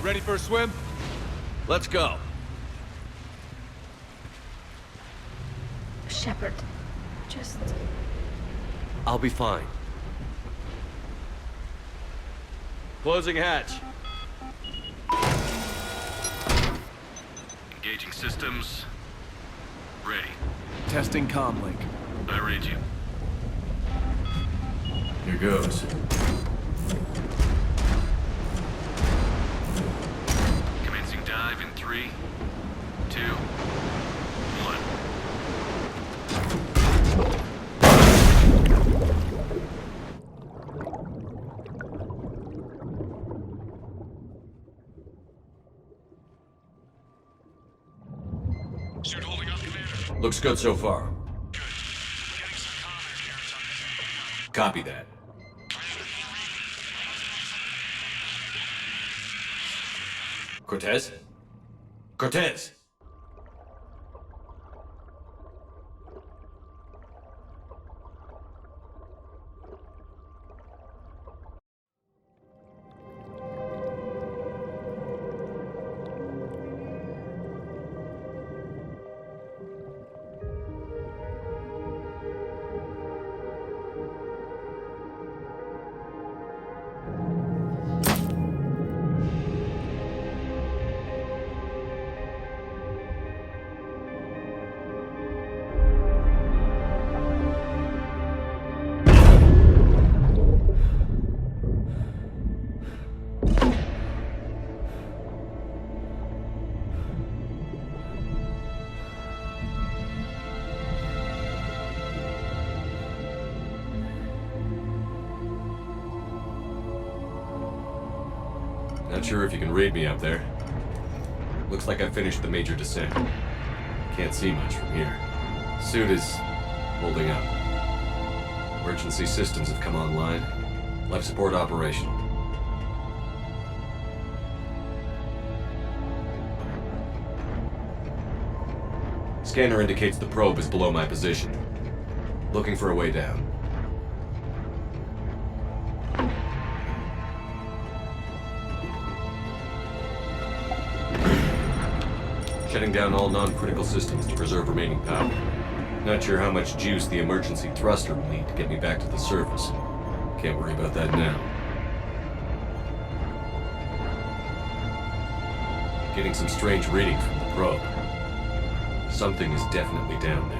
ready for a swim? Let's go. Shepard, just... I'll be fine. Closing hatch. Engaging systems. Ready. Testing comm link. I read you. Here goes. Commencing dive in 3, 2, 1. Suit holding up, Commander. Looks good so far. Good. Getting some comm interference on this. Copy that. Cortez? Cortez! Not sure if you can read me up there. Looks like I finished the major descent. Can't see much from here. Suit is holding up. Emergency systems have come online. Life support operational. Scanner indicates the probe is below my position. Looking for a way down. Shutting down all non-critical systems to preserve remaining power. Not sure how much juice the emergency thruster will need to get me back to the surface. Can't worry about that now. Getting some strange readings from the probe. Something is definitely down there.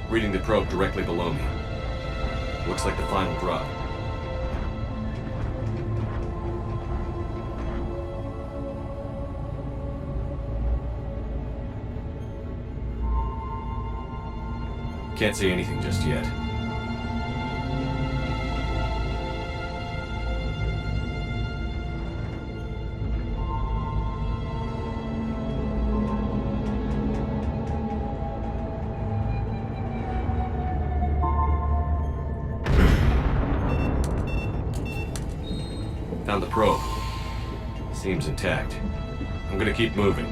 Reading the probe directly below me. Looks like the final drop. Can't see anything just yet. Found the probe. Seems intact. I'm gonna keep moving.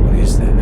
What is that?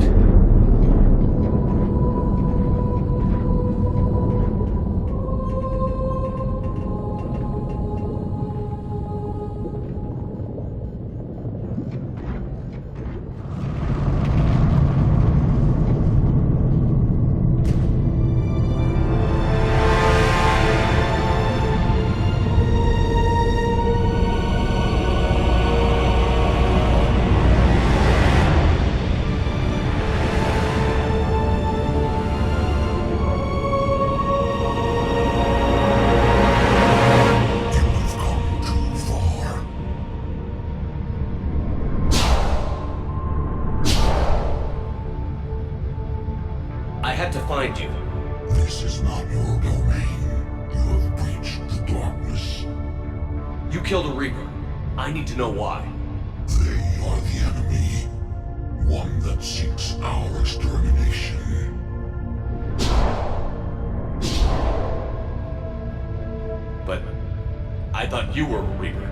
I had to find you. This is not your domain. You have breached the darkness. You killed a Reaper. I need to know why. They are the enemy. One that seeks our extermination. But I thought you were a Reaper.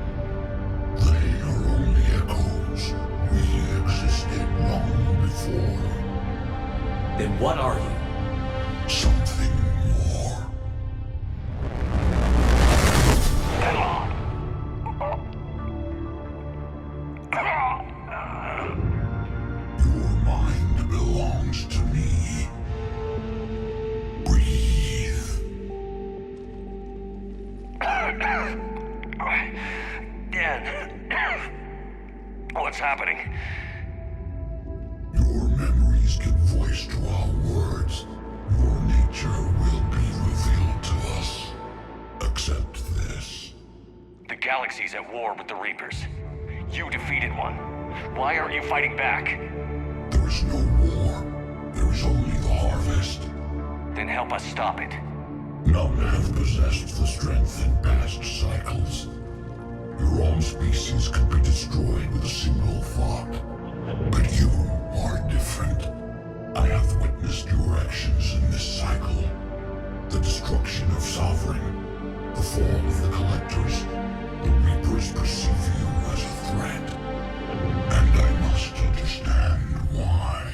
They are only echoes. We existed long before. Then what are you? Something more. Your mind belongs to me. Breathe. Dan. What's happening? Your memories give voice to our words. Your nature will be revealed to us. Accept this. The galaxy's at war with the Reapers. You defeated one. Why aren't you fighting back? There is no war. There is only the harvest. Then help us stop it. None have possessed the strength in past cycles. Your own species could be destroyed with a single thought. But you are different. I have witnessed your actions in this cycle. The destruction of Sovereign, the fall of the Collectors. The Reapers perceive you as a threat. And I must understand why.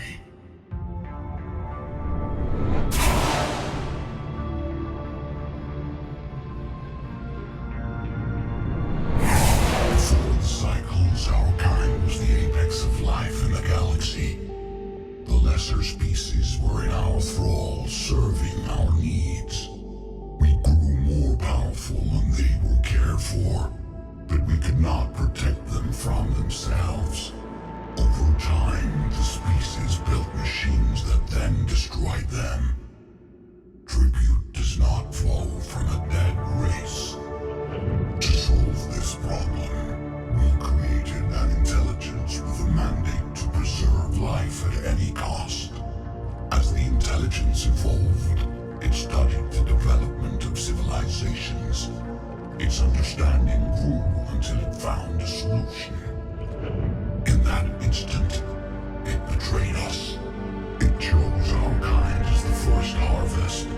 Before the cycles, our kind was the apex of life in the galaxy. The lesser species were in our thrall, serving our needs. We grew more powerful and they were cared for, but we could not protect them from themselves. Over time, the species built machines that then destroyed them. Tribute does not flow from a dead race. To solve this problem, we created an intelligence with a mandate to preserve life at any cost. As the intelligence evolved, it studied the development of civilizations. Its understanding grew until it found a solution. In that instant, it betrayed us. It chose our kind as the first harvest.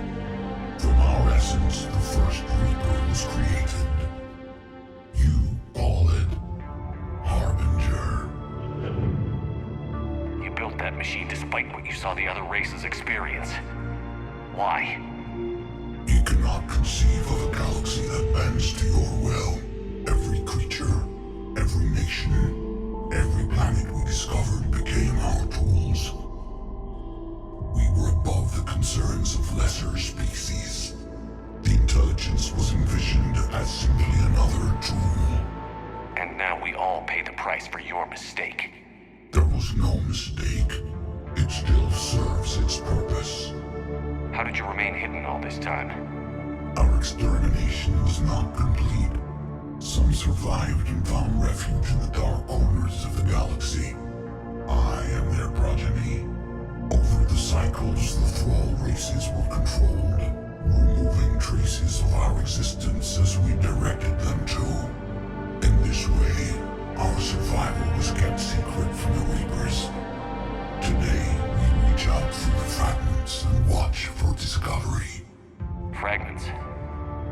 From our essence, the first Reaper was created. You call it Harbinger. You built that machine despite what you saw the other races experience. Why? You cannot conceive of a galaxy that bends to your will. Every creature, every nation, every planet we discovered became our tools. We were above the concerns of lesser species. The intelligence was envisioned as simply another tool. And now we all pay the price for your mistake. There was no mistake. It still serves its purpose. How did you remain hidden all this time? Our extermination was not complete. Some survived and found refuge in the dark corners of the galaxy. I am their progeny. Over the cycles, the thrall races were controlled, removing traces of our existence as we directed them to. In this way, our survival was kept secret from the Reapers. Today, we reach out through the fragments and watch for discovery. Fragments?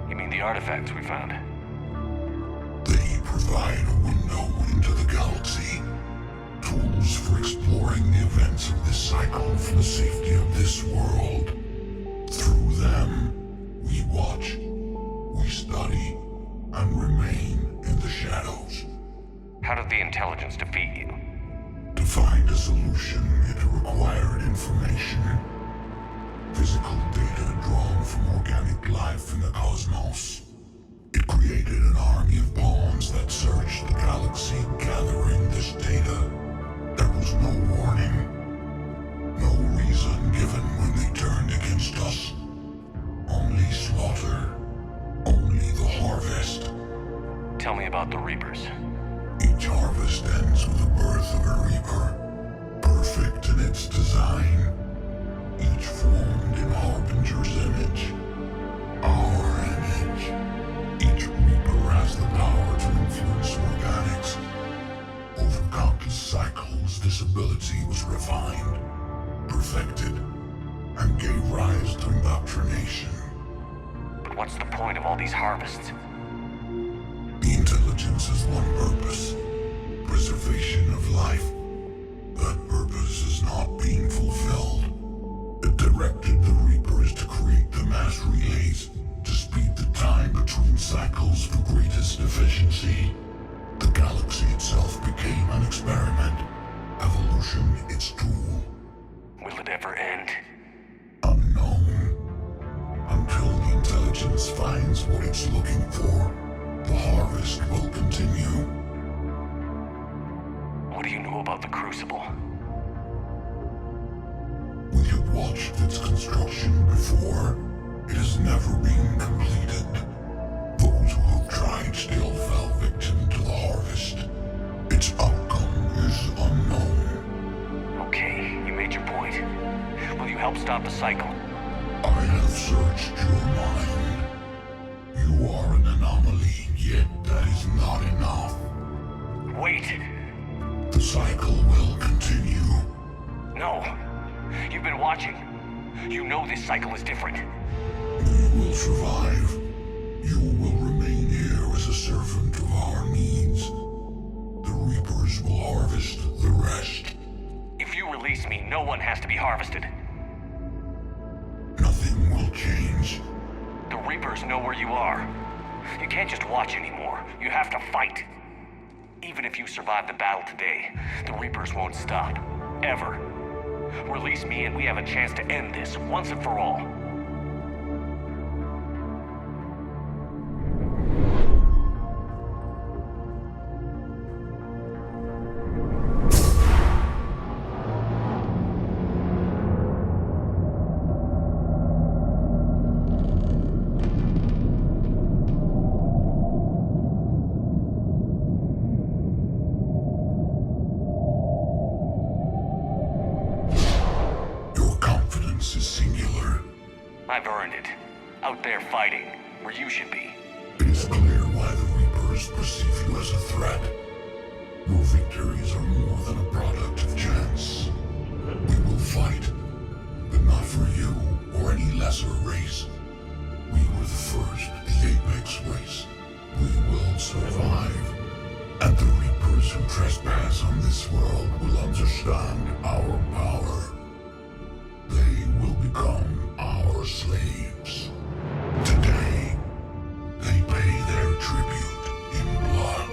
You mean the artifacts we found? They provide a window into the galaxy. Tools for exploring the events of this cycle for the safety of this world. Through them, we watch, we study, and remain in the shadows. How did the intelligence defeat you? To find a solution, it required information. Physical data drawn from organic life in the cosmos. It created an army of pawns that searched the galaxy, gathering this data. There was no warning, no reason given when they turned against us. Only slaughter, only the harvest. Tell me about the Reapers. Each harvest ends with the birth of a Reaper, perfect in its design, each formed in Harbinger's image, our image. What's the point of all these harvests? The intelligence has one purpose. Preservation of life. That purpose is not being fulfilled. It directed the Reapers to create the mass relays to speed the time between cycles for greatest efficiency. The galaxy itself became an experiment. Evolution its tool. Will it ever end? Unknown. Until the intelligence finds what it's looking for, the harvest will continue. What do you know about the Crucible? We have watched its construction before. It has never been completed. Those who have tried still fell victim to the harvest. Its outcome is unknown. Okay, you made your point. Will you help stop the cycle? I have searched your mind. You are an anomaly, yet that is not enough. Wait! The cycle will continue. No! You've been watching. You know this cycle is different. We will survive. You will remain here as a servant of our needs. The Reapers will harvest the rest. If you release me, no one has to be harvested. Nothing will change. The Reapers know where you are. You can't just watch anymore. You have to fight. Even if you survive the battle today, the Reapers won't stop. Ever. Release me and we have a chance to end this once and for all. Your confidence is singular. I've earned it. Out there fighting, where you should be. It is clear why the Reapers perceive you as a threat. Your victories are more than a product of chance. We will fight, but not for you or any lesser race. We were the first, the Apex race. We will survive. And the Reapers who trespass on this world will understand our power. They will become our slaves. Today, they pay their tribute in blood.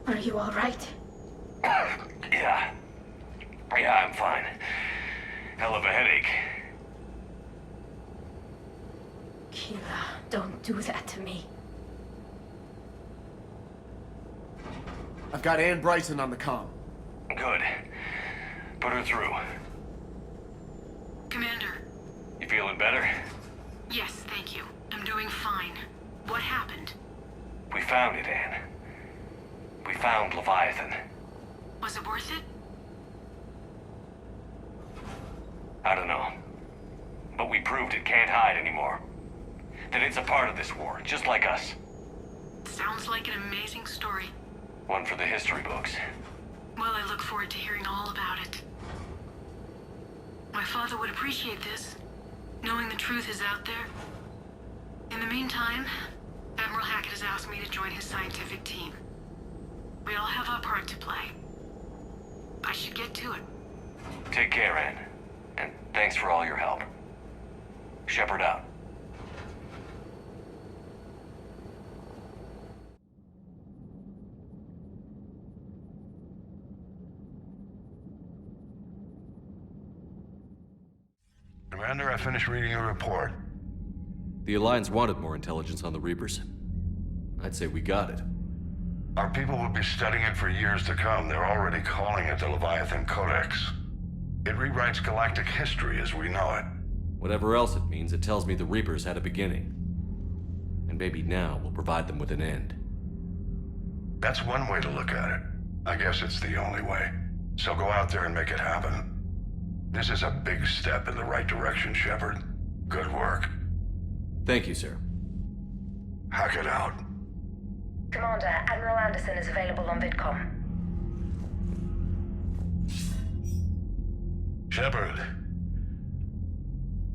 Are you all right? Yeah. Yeah, I'm fine. Hell of a headache. Kira, don't do that to me. I've got Ann Bryson on the comm. Good. Put her through. Commander. You feeling better? Yes, thank you. I'm doing fine. What happened? We found it, Anne. We found Leviathan. Was it worth it? I don't know. But we proved it can't hide anymore. That it's a part of this war, just like us. Sounds like an amazing story. One for the history books. Well, I look forward to hearing all about it. My father would appreciate this, knowing the truth is out there. In the meantime, Admiral Hackett has asked me to join his scientific team. We all have our part to play. I should get to it. Take care, Anne. And thanks for all your help. Shepard out. Commander, I finished reading your report. The Alliance wanted more intelligence on the Reapers. I'd say we got it. Our people will be studying it for years to come. They're already calling it the Leviathan Codex. It rewrites galactic history as we know it. Whatever else it means, it tells me the Reapers had a beginning. And maybe now we'll provide them with an end. That's one way to look at it. I guess it's the only way. So go out there and make it happen. This is a big step in the right direction, Shepard. Good work. Thank you, sir. Hackett out. Commander, Admiral Anderson is available on VidCom. Shepard.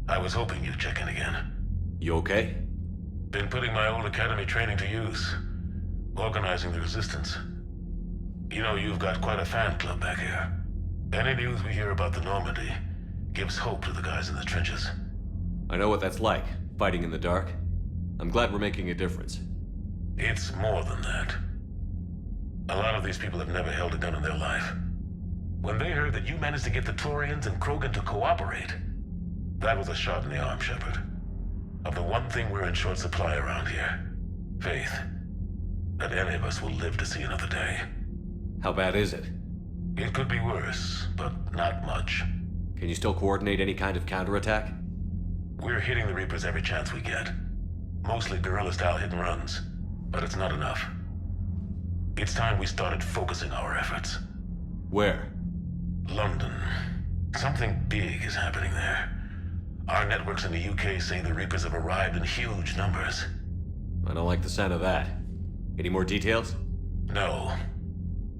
I was hoping you'd check in again. You okay? Been putting my old academy training to use. Organizing the resistance. You know, you've got quite a fan club back here. Any news we hear about the Normandy gives hope to the guys in the trenches. I know what that's like, fighting in the dark. I'm glad we're making a difference. It's more than that. A lot of these people have never held a gun in their life. When they heard that you managed to get the Turians and Krogan to cooperate, that was a shot in the arm, Shepard. Of the one thing we're in short supply around here. Faith. That any of us will live to see another day. How bad is it? It could be worse, but not much. Can you still coordinate any kind of counterattack? We're hitting the Reapers every chance we get. Mostly guerrilla-style hit-and-runs, but it's not enough. It's time we started focusing our efforts. Where? London. Something big is happening there. Our networks in the UK say the Reapers have arrived in huge numbers. I don't like the sound of that. Any more details? No.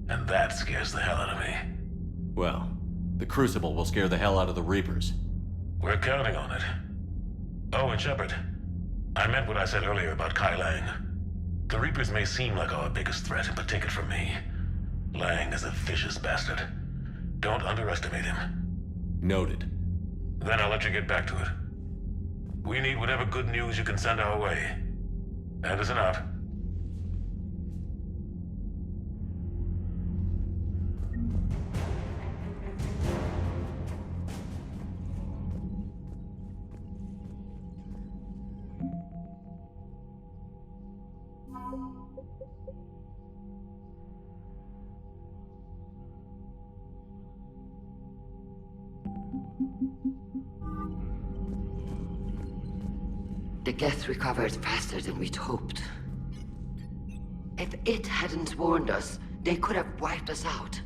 And that scares the hell out of me. Well, the Crucible will scare the hell out of the Reapers. We're counting on it. Oh, and Shepard, I meant what I said earlier about Kai Lang. The Reapers may seem like our biggest threat, but take it from me. Lang is a vicious bastard. Don't underestimate him. Noted. Then I'll let you get back to it. We need whatever good news you can send our way. Anderson out. The Geth recovered faster than we'd hoped. If it hadn't warned us, they could have wiped us out.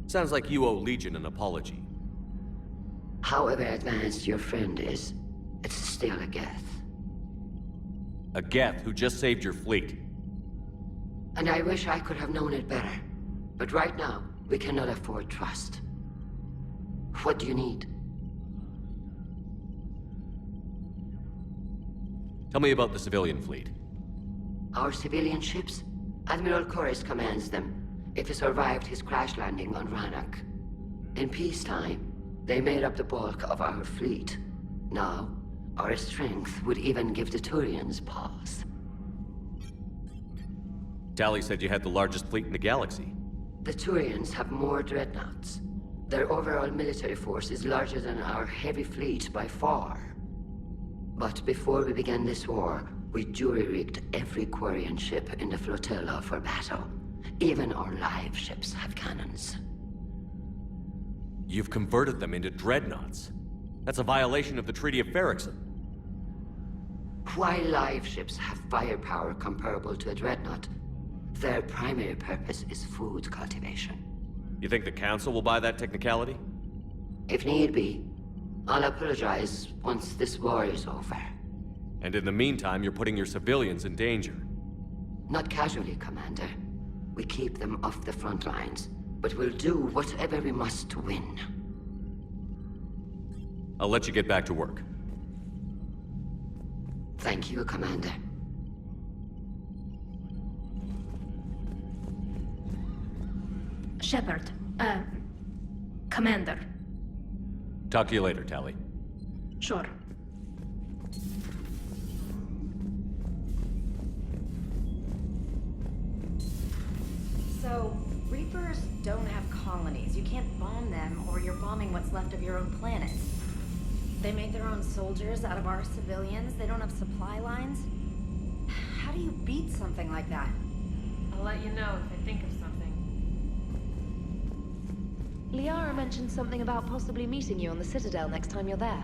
Sounds like you owe Legion an apology. However advanced your friend is, it's still a Geth. A Geth who just saved your fleet. And I wish I could have known it better. But right now, we cannot afford trust. What do you need? Tell me about the civilian fleet. Our civilian ships? Admiral Corus commands them, if he survived his crash landing on Rannoch. In peacetime, they made up the bulk of our fleet. Now, our strength would even give the Turians pause. Tally said you had the largest fleet in the galaxy. The Turians have more dreadnoughts. Their overall military force is larger than our heavy fleet by far. But before we began this war, we jury-rigged every Quarian ship in the flotilla for battle. Even our live ships have cannons. You've converted them into dreadnoughts. That's a violation of the Treaty of Ferrixon. While live ships have firepower comparable to a dreadnought, their primary purpose is food cultivation. You think the Council will buy that technicality? If need be, I'll apologize once this war is over. And in the meantime, you're putting your civilians in danger. Not casually, Commander. We keep them off the front lines, but we'll do whatever we must to win. I'll let you get back to work. Thank you, Commander. Shepard, Commander. Talk to you later, Tally. Sure. So, Reapers don't have colonies. You can't bomb them, or you're bombing what's left of your own planet. They make their own soldiers out of our civilians. They don't have supply lines. How do you beat something like that? I'll let you know if I think of something. Liara mentioned something about possibly meeting you on the Citadel next time you're there.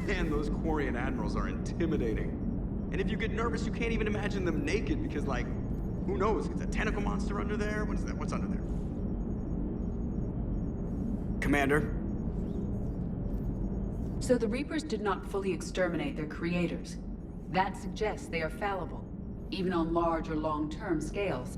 Man, those Quarian admirals are intimidating. And if you get nervous, you can't even imagine them naked because, like, who knows? It's a tentacle monster under there? What is that? What's under there? Commander? So the Reapers did not fully exterminate their creators. That suggests they are fallible, even on large or long-term scales.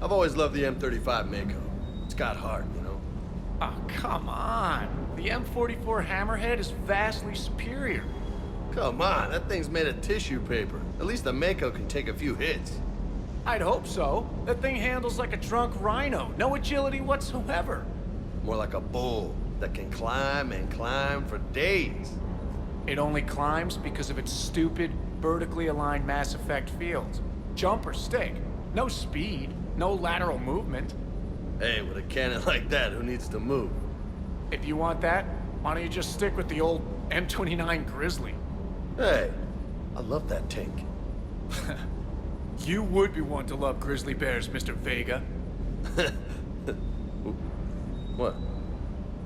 I've always loved the M35 Mako. It's got heart, you know? Oh, come on. The M44 Hammerhead is vastly superior. Come on, that thing's made of tissue paper. At least the Mako can take a few hits. I'd hope so. That thing handles like a drunk rhino. No agility whatsoever. More like a bull that can climb and climb for days. It only climbs because of its stupid, vertically aligned Mass Effect fields. Jump or stick. No speed. No lateral movement. Hey, with a cannon like that, who needs to move? If you want that, why don't you just stick with the old M29 Grizzly? Hey, I love that tank. You would be one to love grizzly bears, Mr. Vega. What?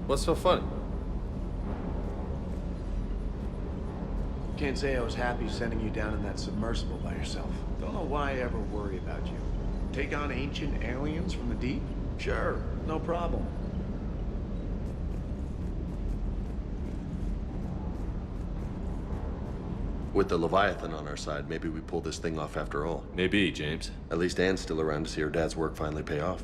What's so funny? Can't say I was happy sending you down in that submersible by yourself. Don't know why I ever worry about you. Take on ancient aliens from the deep? Sure, no problem. With the Leviathan on our side, maybe we pull this thing off after all. Maybe, James. At least Anne's still around to see her dad's work finally pay off.